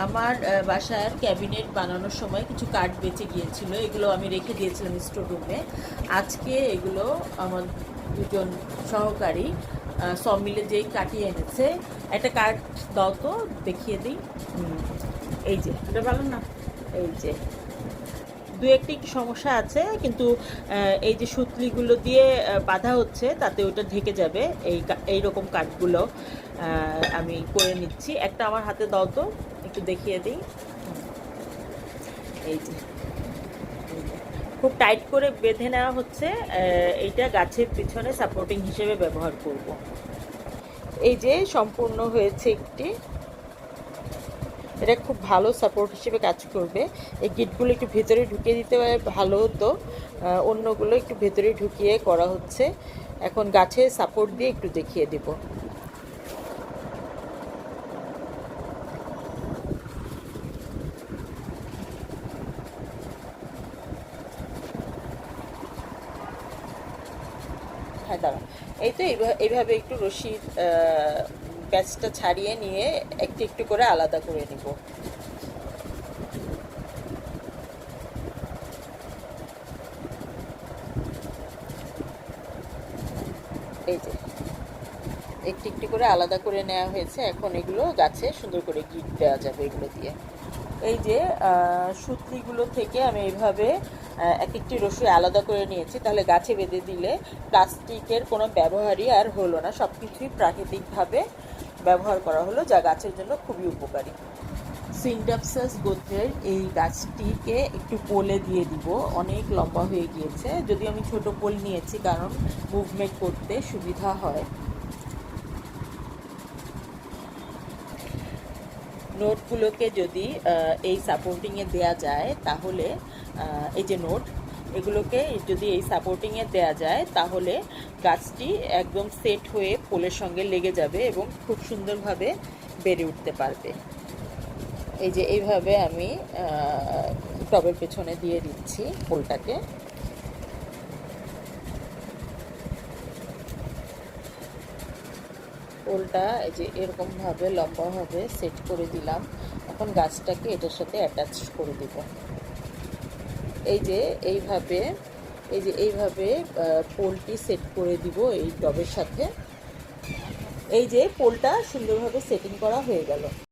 আমার বাসার ক্যাবিনেট বানানোর সময় কিছু কাঠ বেঁচে গিয়েছিল, এগুলো আমি রেখে দিয়েছিলাম স্টোর রুমে। আজকে এগুলো আমার দুজন সহকারী সব মিলে যেই কাটিয়ে এনেছে। একটা কাঠ দাও তো, দেখিয়ে দিই। এই যে, এটা ভালো না? এই যে দু একটি একটু সমস্যা আছে, কিন্তু এই যে সুতলিগুলো দিয়ে বাঁধা হচ্ছে, তাতে ওটা ঢেকে যাবে। এই রকম কাঠগুলো আমি করে নিচ্ছি। একটা আমার হাতে দাও তো, একটু দেখিয়ে দিই। এই যে খুব টাইট করে বেঁধে নেওয়া হচ্ছে। এইটা গাছের পিছনে সাপোর্টিং হিসেবে ব্যবহার করব। এই যে সম্পূর্ণ হয়েছে একটি, এটা খুব ভালো সাপোর্ট হিসেবে কাজ করবে। এই গিটগুলো একটু ভেতরে ঢুকিয়ে দিতে পারে ভালো হতো, অন্যগুলো একটু ভেতরে ঢুকিয়ে করা হচ্ছে। এখন গাছে সাপোর্ট দিয়ে একটু দেখিয়ে দেব। হ্যাঁ, দাঁড়া। এই তো এইভাবে একটু রশির প্যাচটা ছাড়িয়ে নিয়ে একটু একটু করে আলাদা করে নিব। এই যে একটু একটু করে আলাদা করে নেওয়া হয়েছে। এখন এগুলো গাছে সুন্দর করে গিট দেওয়া যাবে এগুলো দিয়ে। এই যে সুতলিগুলো থেকে আমি এইভাবে এক একটি রশি আলাদা করে নিয়েছি, তাহলে গাছে বেঁধে দিলে প্লাস্টিকের কোনো ব্যবহারই আর হলো না, সব কিছুই প্রাকৃতিকভাবে ব্যবহার করা হলো, যা গাছের জন্য খুবই উপকারী। সিনডাপসাস গোত্রের এই গাছটিকে একটু পোলে দিয়ে দিব। অনেক লম্বা হয়ে গিয়েছে, যদি আমি ছোট পোল নিয়েছি কারণ মুভমেন্ট করতে সুবিধা হয়। নোটগুলোকে যদি এই সাপোর্টিংয়ে দেয়া যায়, তাহলে এই যে নোট, এগুলোকে যদি এই সাপোর্টিংয়ে দেয়া যায়, তাহলে গাছটি একদম সেট হয়ে পোলের সঙ্গে লেগে যাবে এবং খুব সুন্দরভাবে বেড়ে উঠতে পারবে। এই যে এইভাবে আমি টবের পেছনে দিয়ে দিচ্ছি পোলটাকে। পোলটা এই যে এরকমভাবে লম্বাভাবে সেট করে দিলাম। এখন গাছটাকে এটার সাথে অ্যাটাচ করে দিব। এই যে এইভাবে পোলটি সেট করে দিব এই টবের সাথে। এই যে পোলটা সুন্দরভাবে সেটিং করা হয়ে গেল।